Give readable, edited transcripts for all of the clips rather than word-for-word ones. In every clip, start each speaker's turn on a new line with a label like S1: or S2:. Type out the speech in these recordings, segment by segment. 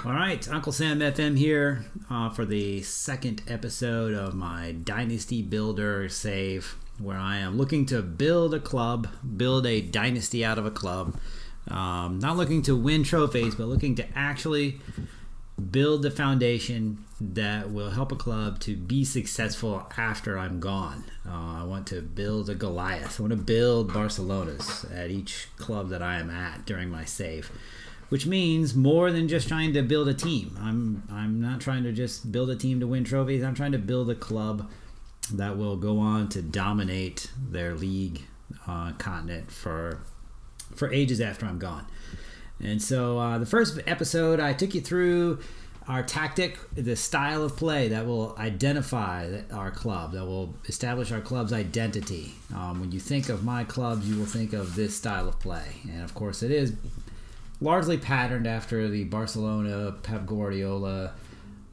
S1: All right, Uncle Sam FM here for the second episode of my Dynasty Builder Save, where I am looking to build a club, build a dynasty out of a club. Not looking to win trophies, but looking to actually build the foundation that will help a club to be successful after I'm gone. I want to build a Goliath. I want to build Barcelonas at each club that I am at during my save, which means more than just trying to build a team. I'm not trying to just build a team to win trophies. I'm trying to build a club that will go on to dominate their league continent for ages after I'm gone. And so the first episode, I took you through our tactic, the style of play that will identify our club, that will establish our club's identity. When you think of my clubs, you will think of this style of play. And of course, it is largely patterned after the Barcelona, Pep Guardiola,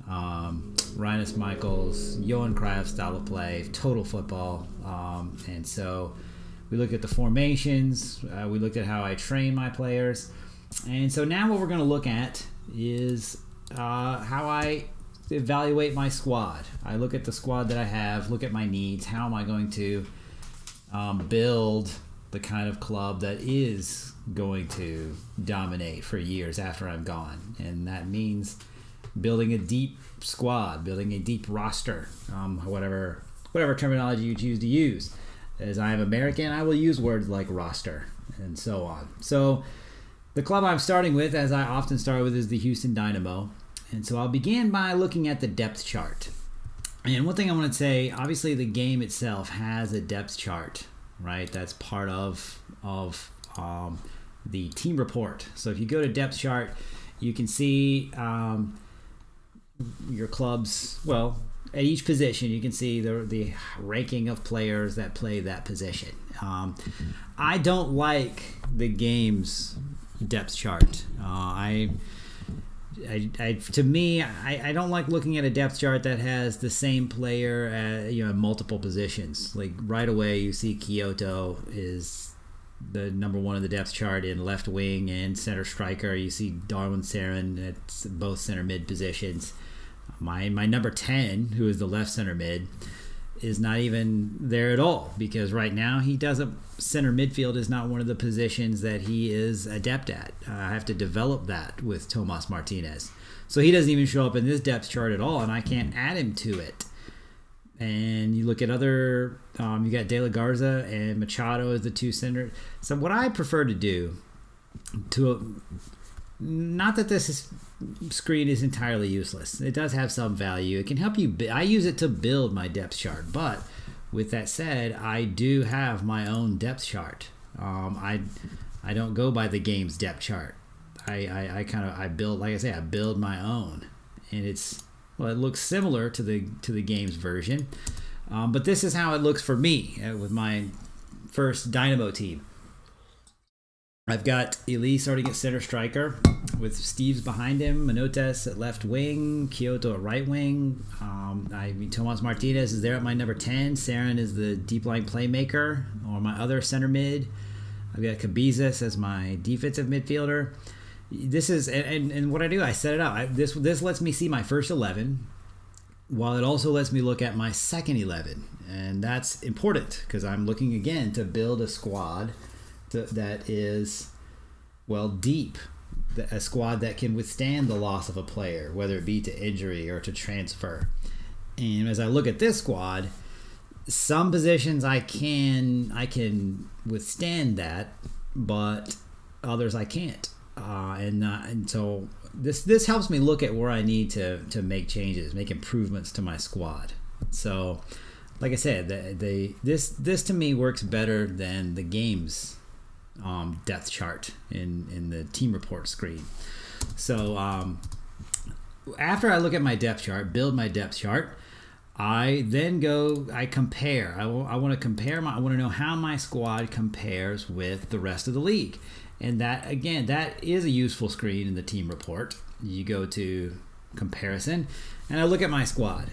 S1: Rinus Michels, Johan Cruyff style of play, total football. And so we looked at the formations, we looked at how I train my players. And so now what we're going to look at is how I evaluate my squad. I look at the squad that I have, look at my needs. How am I going to build the kind of club that is going to dominate for years after I'm gone? And that means building a deep squad, building a deep roster, whatever terminology you choose to use. As I am American, I will use words like roster and so on. So the club I'm starting with, as I often start with, is the Houston Dynamo. And so I'll begin by looking at the depth chart. And one thing I want to say, obviously the game itself has a depth chart, right? That's part of the team report. So if you go to depth chart, you can see your club's, well, at each position, you can see the ranking of players that play that position. I don't like the game's depth chart. I don't like looking at a depth chart that has the same player at multiple positions. Like right away, you see Kyoto is the number one in the depth chart in left wing and center striker. You see Darwin Sarin at both center mid positions. My number 10, who is the left center mid, is not even there at all, because right now center midfield is not one of the positions that he is adept at. I have to develop that with Tomas Martinez. So he doesn't even show up in this depth chart at all, and I can't add him to it. And you look at other, you got De La Garza and Machado as the two center. So what I prefer to do, not that this screen is entirely useless. It does have some value. It can help you. I use it to build my depth chart. But with that said, I do have my own depth chart. I don't go by the game's depth chart. I build, like I say, I build my own, and it looks similar to the game's version. But this is how it looks for me with my first Dynamo team. I've got Elise starting at center striker with Steves behind him, Manotas at left wing, Kyoto at right wing. Tomas Martinez is there at my number 10. Sarin is the deep line playmaker, or my other center mid. I've got Cabezas as my defensive midfielder. This is and what I do, I set it up. This lets me see my first 11, while it also lets me look at my second 11, and that's important because I'm looking again to build a squad that is, well, deep, a squad that can withstand the loss of a player, whether it be to injury or to transfer. And as I look at this squad, some positions I can withstand that, but others I can't. And so this helps me look at where I need to make changes, make improvements to my squad. So, like I said, this to me works better than the game's depth chart in the team report screen. So after I look at my depth chart, build my depth chart, I then compare. I want to compare I want to know how my squad compares with the rest of the league. And that is a useful screen in the team report. You go to comparison, and I look at my squad.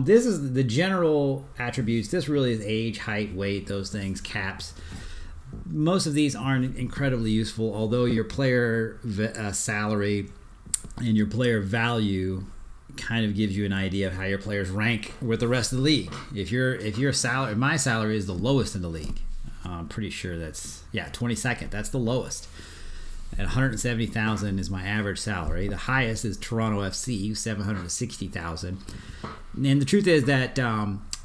S1: This is the general attributes. This really is age, height, weight, those things, caps. Most of these aren't incredibly useful, although your player salary and your player value kind of gives you an idea of how your players rank with the rest of the league. If your salary, my salary is the lowest in the league. I'm pretty sure that's 22nd. That's the lowest. At 170,000 is my average salary. The highest is Toronto FC, 760,000. And the truth is that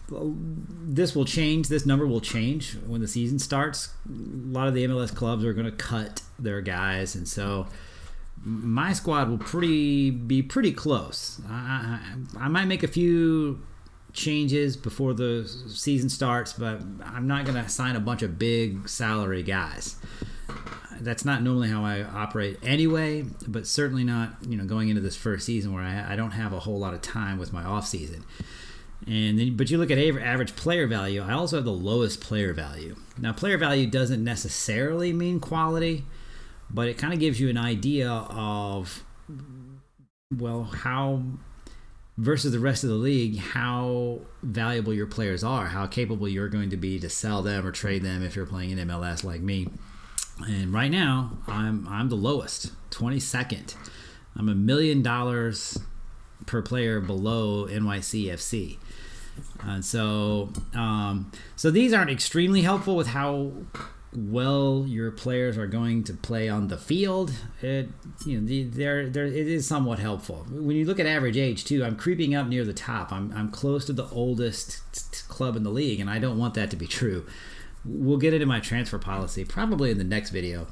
S1: this will change. This number will change when the season starts. A lot of the MLS clubs are going to cut their guys, and so my squad will be pretty close. I might make a few changes before the season starts, but I'm not going to sign a bunch of big salary guys. That's not normally how I operate anyway, but certainly not, going into this first season where I don't have a whole lot of time with my off season. And then, but you look at average player value, I also have the lowest player value. Now, player value doesn't necessarily mean quality, but it kind of gives you an idea of, how versus the rest of the league, how valuable your players are, how capable you're going to be to sell them or trade them if you're playing in MLS like me. And right now, I'm the lowest, 22nd. I'm $1 million per player below NYCFC. And so these aren't extremely helpful with how well your players are going to play on the field. It is somewhat helpful. When you look at average age too, I'm creeping up near the top. I'm close to the oldest club in the league, and I don't want that to be true. We'll get into my transfer policy probably in the next video.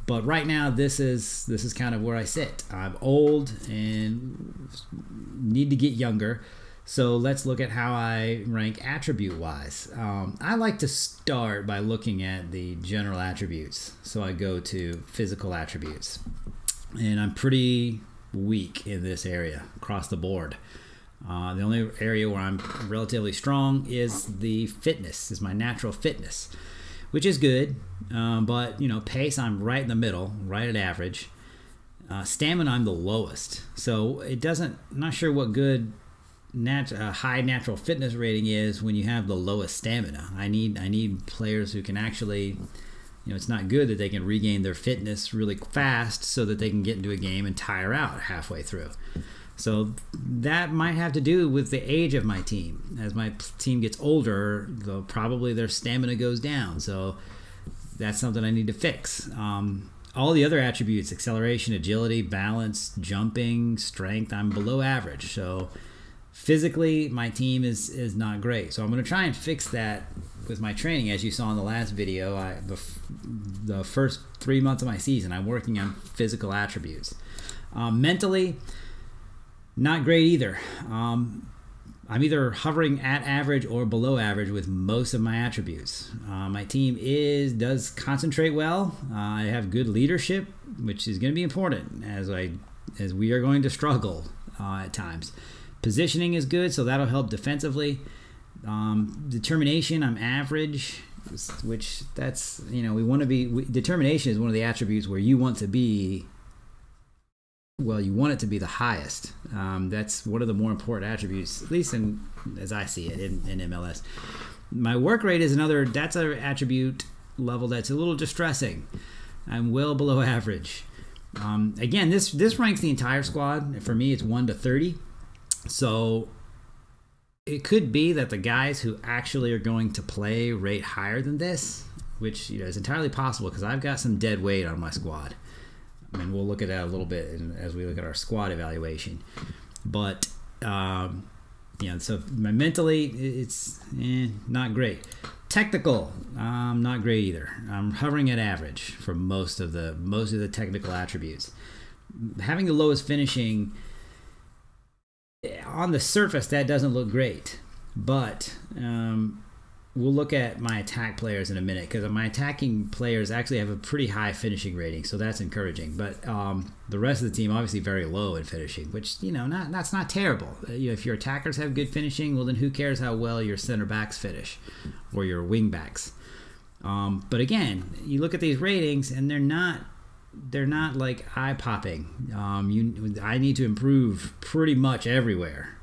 S1: But right now, this is kind of where I sit. I'm old and need to get younger. So let's look at how I rank attribute-wise. I like to start by looking at the general attributes. So I go to physical attributes. And I'm pretty weak in this area across the board. The only area where I'm relatively strong is the fitness, is my natural fitness, which is good. But, pace, I'm right in the middle, right at average. Stamina, I'm the lowest. So I'm not sure what good high natural fitness rating is when you have the lowest stamina. I need players who can actually, it's not good that they can regain their fitness really fast so that they can get into a game and tire out halfway through. So that might have to do with the age of my team. As my team gets older, probably their stamina goes down. So that's something I need to fix. All the other attributes, acceleration, agility, balance, jumping, strength, I'm below average. So physically, my team is not great. So I'm going to try and fix that with my training. As you saw in the last video, the first 3 months of my season, I'm working on physical attributes. Mentally, not great either. I'm either hovering at average or below average with most of my attributes. My team does concentrate well. I have good leadership, which is going to be important as we are going to struggle at times. Positioning is good, so that'll help defensively. Determination, I'm average, which that's, we want to be. Determination is one of the attributes where you want to be. Well, you want it to be the highest. That's one of the more important attributes, at least as I see it in MLS. My work rate is that's an attribute level that's a little distressing. I'm well below average. Again, this ranks the entire squad. For me, it's 1 to 30. So it could be that the guys who actually are going to play rate higher than this, which is entirely possible because I've got some dead weight on my squad. And we'll look at that a little bit as we look at our squad evaluation. But, so mentally, it's not great. Technical, not great either. I'm hovering at average for most of the technical attributes. Having the lowest finishing, on the surface, that doesn't look great. But we'll look at my attack players in a minute because my attacking players actually have a pretty high finishing rating, so that's encouraging. But the rest of the team obviously very low in finishing, which that's not terrible. If your attackers have good finishing, well then who cares how well your center backs finish or your wing backs? But again, you look at these ratings and they're not like eye popping. I need to improve pretty much everywhere.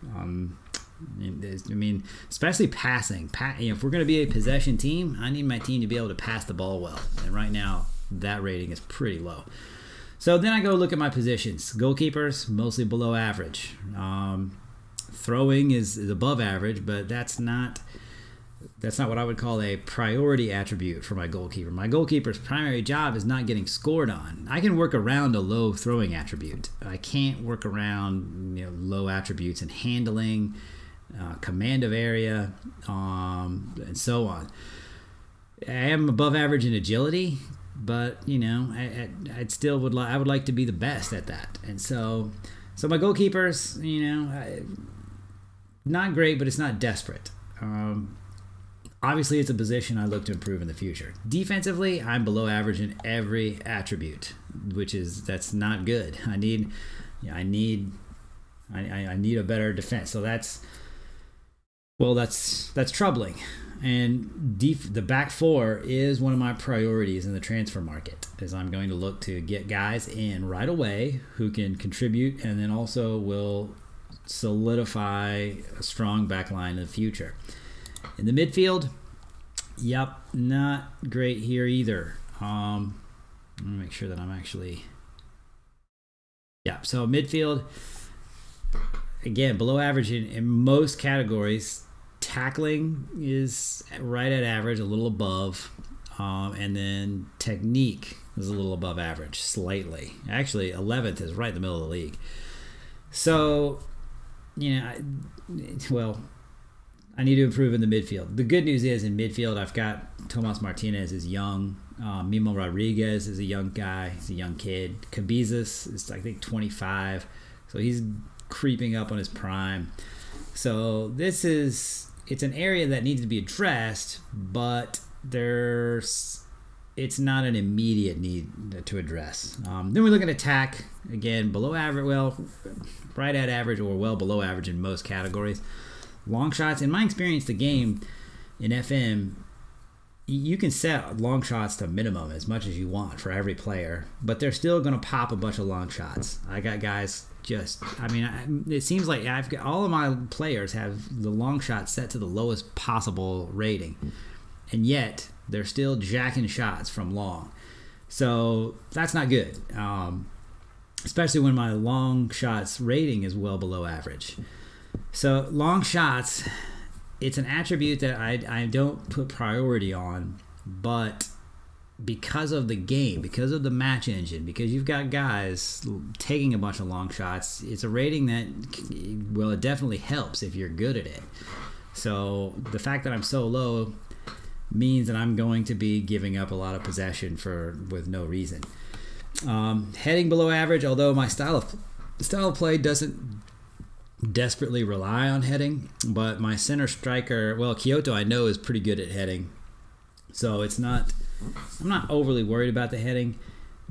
S1: Especially passing. If we're going to be a possession team, I need my team to be able to pass the ball well. And right now, that rating is pretty low. So then I go look at my positions. Goalkeepers, mostly below average. Throwing is above average, but that's not what I would call a priority attribute for my goalkeeper. My goalkeeper's primary job is not getting scored on. I can work around a low throwing attribute. I can't work around low attributes in handling, command of area, and so on. I am above average in agility, but I would like to be the best at that. And so my goalkeepers, not great, but it's not desperate. Obviously, it's a position I look to improve in the future. Defensively, I'm below average in every attribute, that's not good. I need a better defense. So that's troubling. And the back four is one of my priorities in the transfer market, as I'm going to look to get guys in right away who can contribute and then also will solidify a strong back line in the future. In the midfield, not great here either. Let me make sure that I'm actually... so midfield, again, below average in most categories. Tackling is right at average, a little above. And then technique is a little above average, slightly. Actually, 11th is right in the middle of the league. So, I need to improve in the midfield. The good news is in midfield, I've got Tomas Martinez is young. Mimo Rodriguez is a young guy. He's a young kid. Cabezas is, I think, 25. So he's creeping up on his prime. So it's an area that needs to be addressed, but it's not an immediate need to address. Then we look at attack. Again, below average, right at average or well below average in most categories. Long shots, in my experience, the game in FM, you can set long shots to minimum as much as you want for every player, but they're still going to pop a bunch of long shots. I got guys it seems like I've got all of my players have the long shot set to the lowest possible rating, and yet they're still jacking shots from long. So that's not good, especially when my long shots rating is well below average. So long shots, it's an attribute that I don't put priority on, but because of the game, because of the match engine, because you've got guys taking a bunch of long shots, it's a rating that, it definitely helps if you're good at it. So the fact that I'm so low means that I'm going to be giving up a lot of possession with no reason. Heading below average, although my style of play doesn't desperately rely on heading, but my center striker, Kyoto, I know is pretty good at heading, so I'm not overly worried about the heading.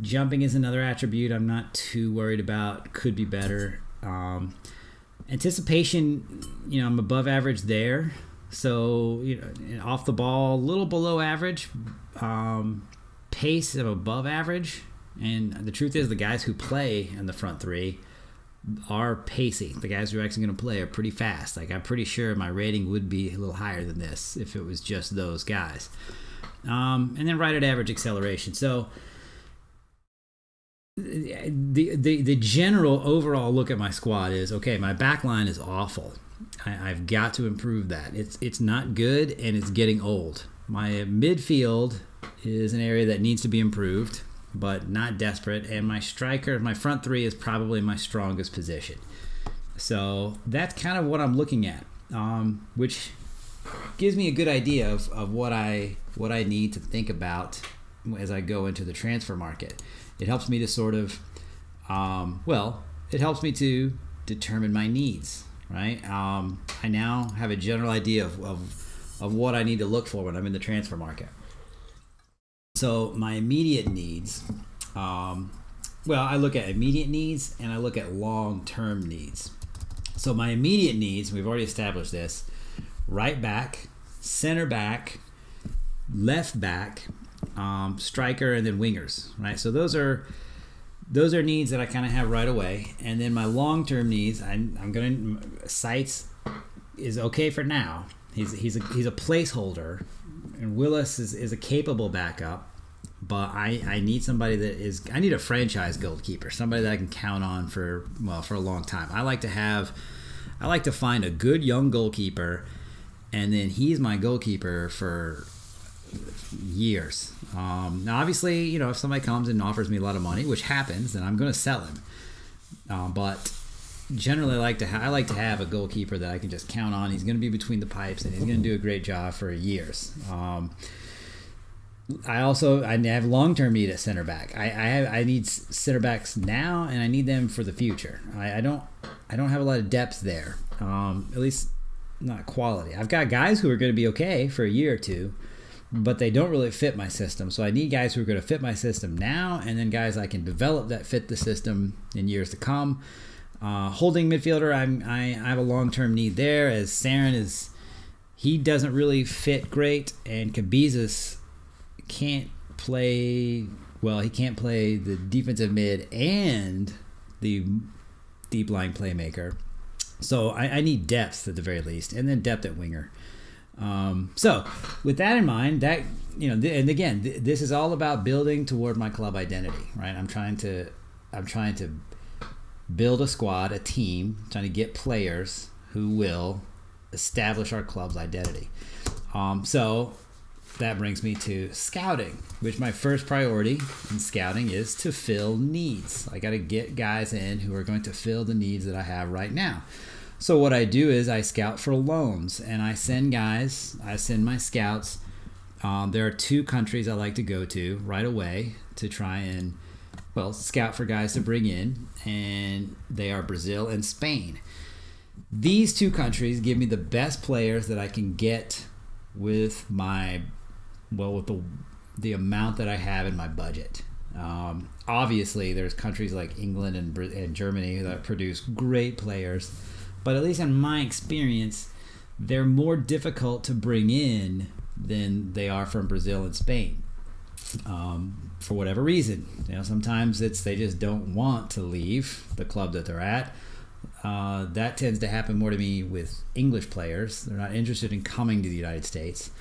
S1: Jumping is another attribute I'm not too worried about. Could be better. Anticipation, I'm above average there, so off the ball a little below average. Pace I'm above average, and the truth is the guys who play in the front three are pacey. The guys who are actually going to play are pretty fast. Like, I'm pretty sure my rating would be a little higher than this if it was just those guys. And then right at average acceleration. So the general overall look at my squad is, okay, my back line is awful. I've got to improve that. It's not good, and it's getting old. My midfield is an area that needs to be improved, but not desperate. And my striker, my front three, is probably my strongest position. So that's kind of what I'm looking at, which gives me a good idea of what I need to think about as I go into the transfer market. It helps me to sort of, it helps me to determine my needs, right? I now have a general idea of what I need to look for when I'm in the transfer market. So my immediate needs, I look at immediate needs and I look at long-term needs. So my immediate needs, we've already established this: right back, center back, left back, striker, and then wingers, right? So those are needs that I kind of have right away. And then my long-term needs, I'm going to, Sites is okay for now. He's a placeholder, and Willis is a capable backup. but I need somebody I need a franchise goalkeeper, somebody that I can count on for a long time. I like to find a good young goalkeeper, and then he's my goalkeeper for years. Now, obviously, if somebody comes and offers me a lot of money, which happens, then I'm going to sell him. But generally, I like to have a goalkeeper that I can just count on. He's going to be between the pipes, and he's going to do a great job for years. I have long-term need at center back. I need center backs now, and I need them for the future. I don't have a lot of depth there, at least not quality. I've got guys who are going to be okay for a year or two, but they don't really fit my system. So I need guys who are going to fit my system now, and then guys I can develop that fit the system in years to come. Holding midfielder, I have a long-term need there, as Sarin he doesn't really fit great, and Cabezas can't play well. He can't play the defensive mid and the deep line playmaker. So I need depth at the very least, and then depth at winger. So with that in mind, that and again, this is all about building toward my club identity, right? I'm trying to build a squad, a team, trying to get players who will establish our club's identity. So that brings me to scouting, which my first priority in scouting is to fill needs. I got to get guys in who are going to fill the needs that I have right now. So what I do is I scout for loans, and I send my scouts. There are 2 countries I like to go to right away to try and, scout for guys to bring in, and they are Brazil and Spain. These 2 countries give me the best players that I can get with the amount that I have in my budget. Obviously, there's countries like England and Germany that produce great players, but at least in my experience, they're more difficult to bring in than they are from Brazil and Spain. For whatever reason, sometimes they just don't want to leave the club that they're at. That tends to happen more to me with English players. They're not interested in coming to the United States.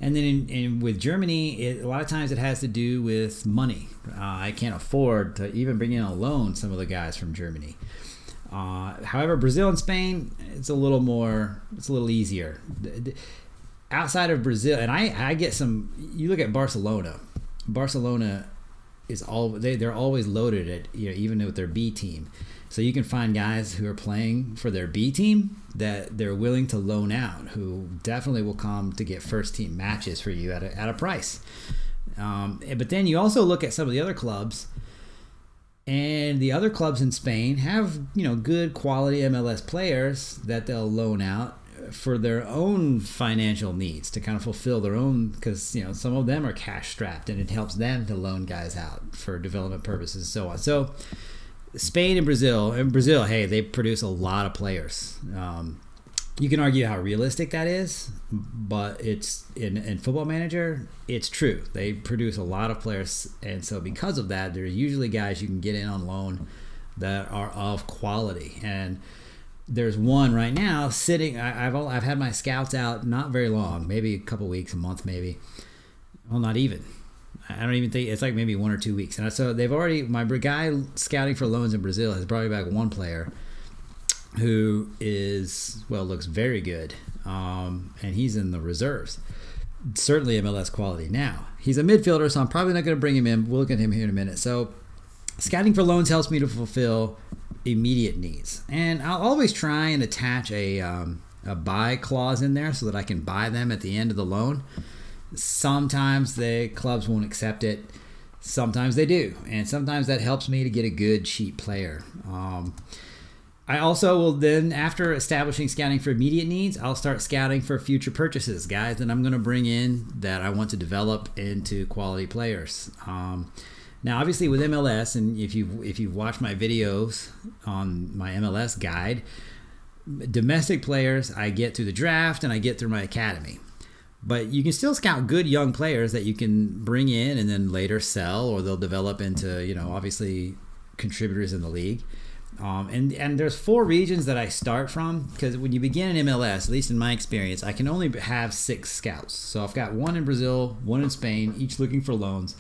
S1: And then with Germany, a lot of times it has to do with money. I can't afford to even bring in a loan some of the guys from Germany. However, Brazil and Spain, it's a little easier. Outside of Brazil, and I get some. You look at Barcelona. Barcelona is they're always loaded at even with their B team. So you can find guys who are playing for their B team that they're willing to loan out, who definitely will come to get first team matches for you at a price. But then you also look at some of the other clubs, and the other clubs in Spain have good quality MLS players that they'll loan out for their own financial needs to kind of fulfill their own, because some of them are cash strapped, and it helps them to loan guys out for development purposes and so on. So Spain and Brazil, hey, they produce a lot of players. You can argue how realistic that is, but it's in Football Manager, it's true. They produce a lot of players, and so because of that, there's usually guys you can get in on loan that are of quality. And there's one right now sitting. I've had my scouts out not very long, maybe a couple weeks, a month, maybe. Well, not even. I don't even think it's like maybe 1 or 2 weeks. And so my guy scouting for loans in Brazil has brought me back one player who looks very good. And he's in the reserves. Certainly MLS quality now. He's a midfielder, so I'm probably not going to bring him in. We'll look at him here in a minute. So scouting for loans helps me to fulfill immediate needs. And I'll always try and attach a buy clause in there so that I can buy them at the end of the loan. Sometimes the clubs won't accept it. Sometimes they do. And sometimes that helps me to get a good, cheap player. I also will then, after establishing scouting for immediate needs, I'll start scouting for future purchases, guys that I'm going to bring in that I want to develop into quality players. Now, obviously with MLS, and if you've watched my videos on my MLS guide, domestic players I get through the draft and I get through my academy. But you can still scout good young players that you can bring in and then later sell, or they'll develop into, obviously contributors in the league. And there's 4 regions that I start from, because when you begin in MLS, at least in my experience, I can only have 6 scouts. So I've got 1 in Brazil, 1 in Spain, each looking for loans.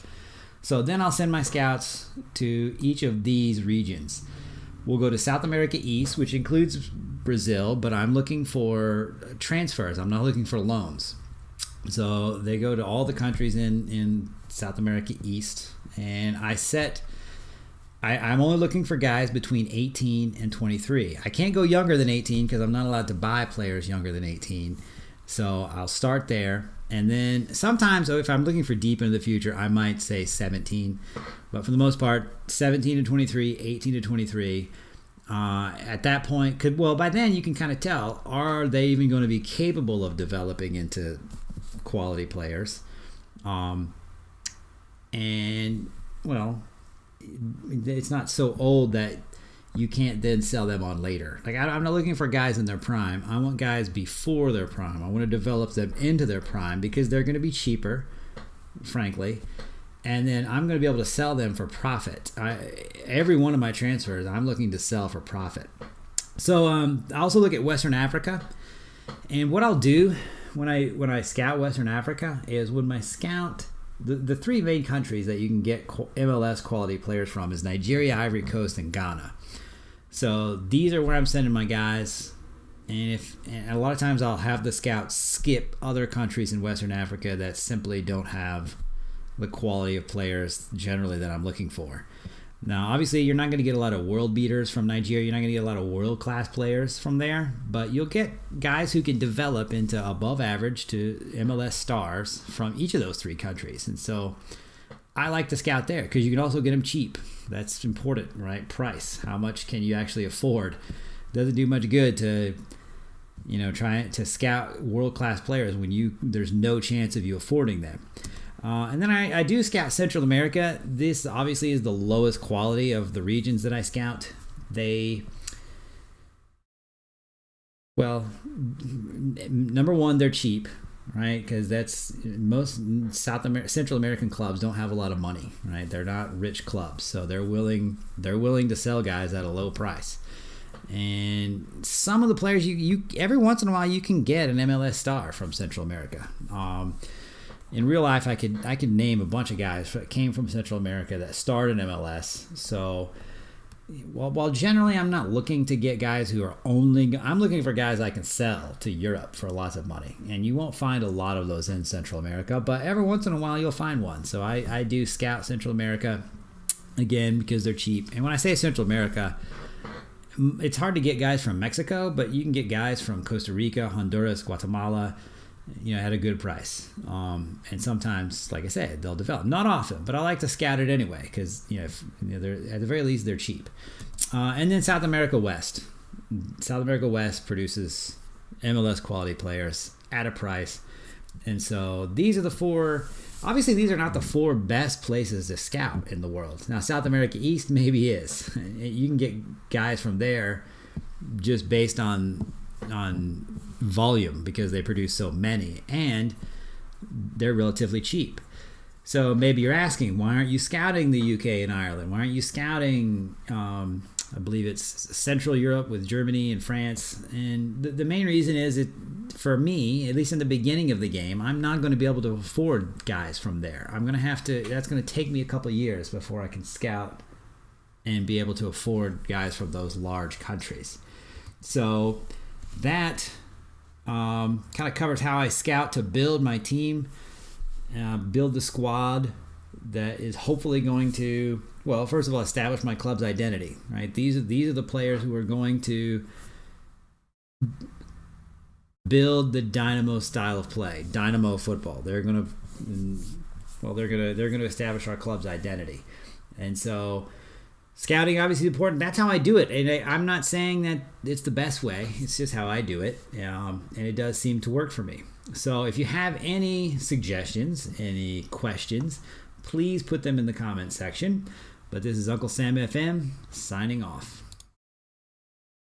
S1: So then I'll send my scouts to each of these regions. We'll go to South America East, which includes Brazil, but I'm looking for transfers. I'm not looking for loans. So they go to all the countries in South America East, and I'm only looking for guys between 18 and 23. I can't go younger than 18 because I'm not allowed to buy players younger than 18. So I'll start there. And then sometimes if I'm looking for deep into the future, I might say 17. But for the most part, 17 to 23, 18 to 23. At that point, by then you can kind of tell, are they even going to be capable of developing into quality players? It's not so old that you can't then sell them on later. Like I'm not looking for guys in their prime. I want guys before their prime. I want to develop them into their prime because they're going to be cheaper, frankly. And then I'm going to be able to sell them for profit. Every one of my transfers, I'm looking to sell for profit. So I also look at Western Africa. And what I'll do when I scout Western Africa is when my scout, the three main countries that you can get MLS quality players from is Nigeria, Ivory Coast, and Ghana. So these are where I'm sending my guys. And a lot of times I'll have the scouts skip other countries in Western Africa that simply don't have the quality of players generally that I'm looking for. Now, obviously, you're not going to get a lot of world beaters from Nigeria. You're not going to get a lot of world-class players from there. But you'll get guys who can develop into above average to MLS stars from each of those three countries. And so I like to scout there because you can also get them cheap. That's important, right? Price. How much can you actually afford? Doesn't do much good to try to scout world-class players when there's no chance of you affording them. And then I do scout Central America. This obviously is the lowest quality of the regions that I scout. Number one, they're cheap, right? Because most Central American clubs don't have a lot of money, right? They're not rich clubs, so they're willing to sell guys at a low price. And some of the players you every once in a while you can get an MLS star from Central America. In real life, I could name a bunch of guys that came from Central America that starred in MLS. So, while generally I'm not looking to get guys I'm looking for guys I can sell to Europe for lots of money. And you won't find a lot of those in Central America, but every once in a while you'll find one. So I do scout Central America, again, because they're cheap. And when I say Central America, it's hard to get guys from Mexico, but you can get guys from Costa Rica, Honduras, Guatemala, at a good price. And sometimes, like I said, they'll develop. Not often, but I like to scout it anyway because, they're, at the very least, they're cheap. And then South America West. South America West produces MLS quality players at a price. And so these are the four. Obviously, these are not the four best places to scout in the world. Now, South America East maybe is. You can get guys from there just based on volume because they produce so many and they're relatively cheap. So maybe you're asking, why aren't you scouting the UK and Ireland? Why aren't you scouting I believe it's Central Europe with Germany and France? And the main reason is for me, at least in the beginning of the game, I'm not going to be able to afford guys from there. That's going to take me a couple of years before I can scout and be able to afford guys from those large countries. So that kind of covers how I scout to build my team, build the squad that is hopefully going to, first of all, establish my club's identity, right? These are the players who are going to build the Dynamo style of play, Dynamo football. They're going to establish our club's identity. And so scouting obviously is important. That's how I do it. And I'm not saying that it's the best way. It's just how I do it. And it does seem to work for me. So if you have any suggestions, any questions, please put them in the comment section. But this is Uncle Sam FM signing off.